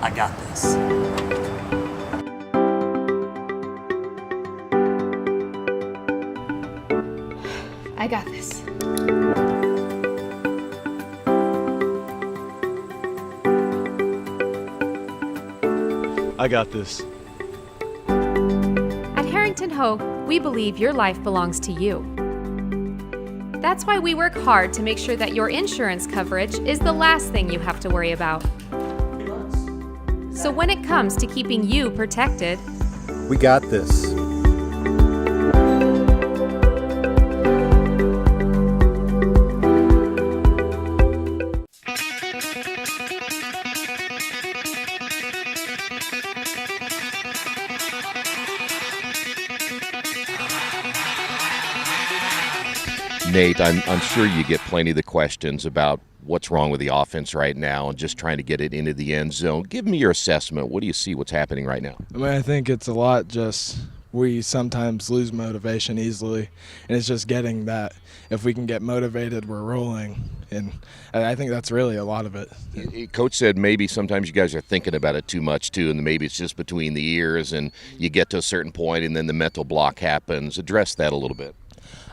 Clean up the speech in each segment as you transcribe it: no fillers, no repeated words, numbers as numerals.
I got this. I got this. I got this. At Harrington Ho, we believe your life belongs to you. That's why we work hard to make sure that your insurance coverage is the last thing you have to worry about. So when it comes to keeping you protected, We got this. Nate, I'm sure you get plenty of the questions about what's wrong with the offense right now and just trying to get it into the end zone. Give me your assessment. What do you see what's happening right now? I mean, I think it's a lot just we sometimes lose motivation easily, and it's just getting that. If we can get motivated, we're rolling, and I think that's really a lot of it. Coach said maybe sometimes you guys are thinking about it too much too, and maybe it's just between the ears and you get to a certain point and then the mental block happens. Address that a little bit.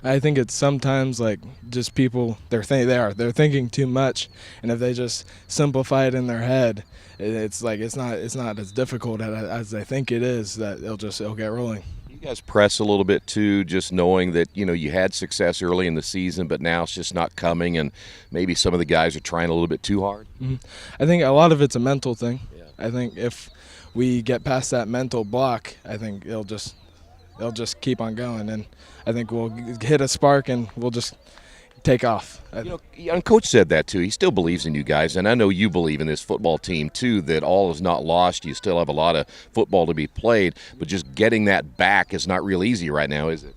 I think it's sometimes like just people they're thinking too much, and if they just simplify it in their head, it's like it's not as difficult as they think it is. That it'll get rolling. You guys press a little bit too, just knowing that you had success early in the season, but now it's just not coming, and maybe some of the guys are trying a little bit too hard. Mm-hmm. I think a lot of it's a mental thing. Yeah. I think if we get past that mental block, I think they'll just keep on going, and I think we'll hit a spark and we'll just take off. And Coach said that too. He still believes in you guys, and I know you believe in this football team too, that all is not lost. You still have a lot of football to be played, but just getting that back is not real easy right now, is it?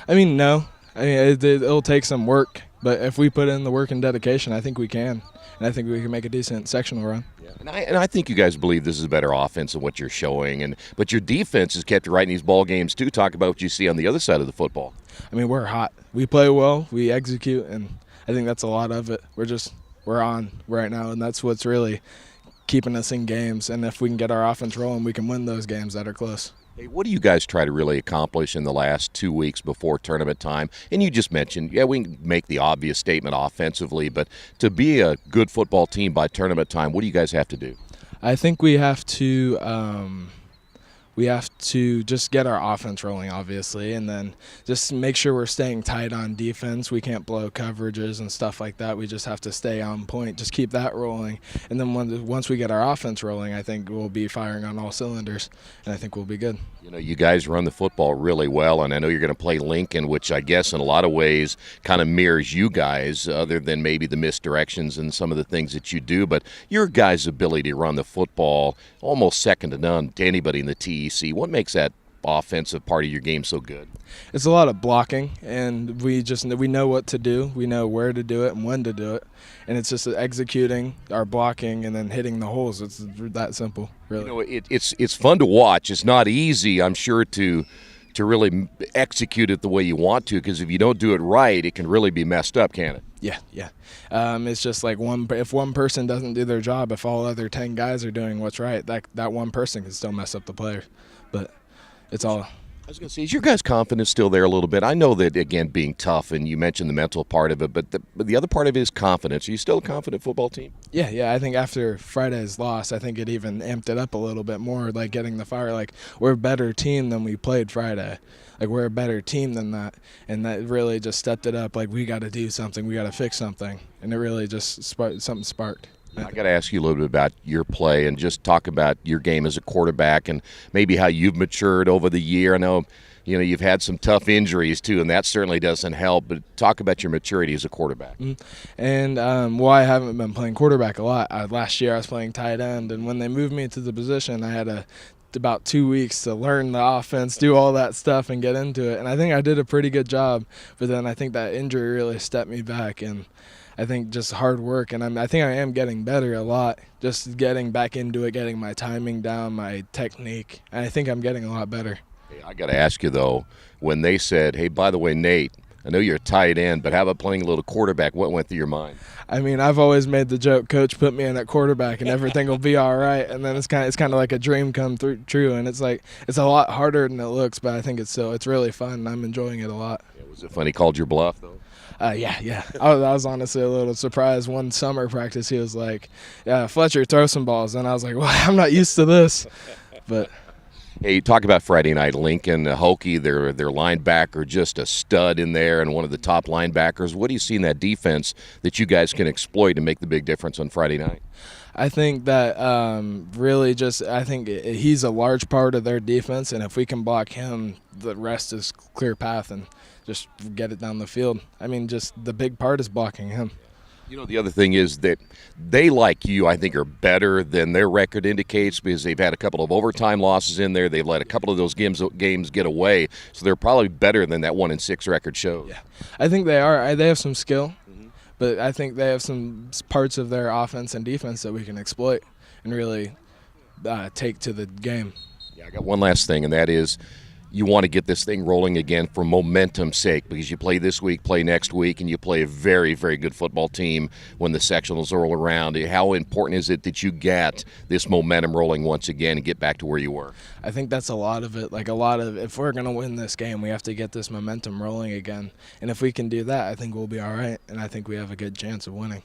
I mean, no. I mean, it'll take some work, but if we put in the work and dedication, I think we can, and I think we can make a decent sectional run. Yeah. And I think you guys believe this is a better offense than what you're showing, but your defense has kept you right in these ball games too. Talk about what you see on the other side of the football. I mean, we're hot. We play well. We execute, and I think that's a lot of it. We're on right now, and that's what's really keeping us in games. And if we can get our offense rolling, we can win those games that are close. Hey, what do you guys try to really accomplish in the last 2 weeks before tournament time? And you just mentioned, we can make the obvious statement offensively, but to be a good football team by tournament time, what do you guys have to do? I think we have to just get our offense rolling, obviously, and then just make sure we're staying tight on defense. We can't blow coverages and stuff like that. We just have to stay on point, just keep that rolling. And then once we get our offense rolling, I think we'll be firing on all cylinders, and I think we'll be good. You guys run the football really well, and I know you're going to play Lincoln, which I guess in a lot of ways kind of mirrors you guys, other than maybe the misdirections and some of the things that you do. But your guys' ability to run the football, almost second to none to anybody in the TEC. What makes that offensive part of your game so good? It's a lot of blocking, and we know what to do. We know where to do it and when to do it, and it's just executing our blocking and then hitting the holes. It's that simple, really. It's fun to watch. It's not easy, I'm sure, to really execute it the way you want to, because if you don't do it right, it can really be messed up, can't it? Yeah. It's just like if one person doesn't do their job, if all other 10 guys are doing what's right, that one person can still mess up the player. But it's all. I was going to say, is your guys' confidence still there a little bit? I know that, again, being tough, and you mentioned the mental part of it, but the other part of it is confidence. Are you still a confident football team? Yeah. I think after Friday's loss, I think it even amped it up a little bit more, like getting the fire. Like, we're a better team than we played Friday. Like, we're a better team than that, and that really just stepped it up. Like, we got to do something. We got to fix something, and it really just sparked. I got to ask you a little bit about your play and just talk about your game as a quarterback and maybe how you've matured over the year. I know, you've had some tough injuries too, and that certainly doesn't help, but talk about your maturity as a quarterback. Mm-hmm. And, I haven't been playing quarterback a lot. Last year I was playing tight end, and when they moved me to the position, I had about 2 weeks to learn the offense, do all that stuff, and get into it. And I think I did a pretty good job, but then I think that injury really stepped me back, and I think just hard work, and I think I am getting better a lot, just getting back into it, getting my timing down, my technique, and I think I'm getting a lot better. Hey, I got to ask you, though, when they said, hey, by the way, Nate, I know you're a tight end, but how about playing a little quarterback? What went through your mind? I mean, I've always made the joke, Coach, put me in at quarterback and everything will be all right. And then it's kind of like a dream come true. And it's a lot harder than it looks, but I think it's really fun. And I'm enjoying it a lot. Yeah, was it funny he called your bluff, though? Yeah. I was honestly a little surprised. One summer practice, he was like, "Yeah, Fletcher, throw some balls." And I was like, "Well, I'm not used to this." But hey, you talk about Friday night. Lincoln, Hokie, their linebacker, just a stud in there and one of the top linebackers. What do you see in that defense that you guys can exploit and make the big difference on Friday night? I think that I think he's a large part of their defense, and if we can block him, the rest is clear path and just get it down the field. I mean, just the big part is blocking him. You know, the other thing is that they, like you, I think, are better than their record indicates because they've had a couple of overtime losses in there. They've let a couple of those games get away, so they're probably better than that 1-6 record shows. Yeah, I think they are. They have some skill, but I think they have some parts of their offense and defense that we can exploit and really take to the game. Yeah, I got one last thing, and that is you want to get this thing rolling again for momentum's sake because you play this week, play next week, and you play a very, very good football team when the sectionals roll around. How important is it that you get this momentum rolling once again and get back to where you were? I think that's a lot of it. If we're going to win this game, we have to get this momentum rolling again. And if we can do that, I think we'll be all right, and I think we have a good chance of winning.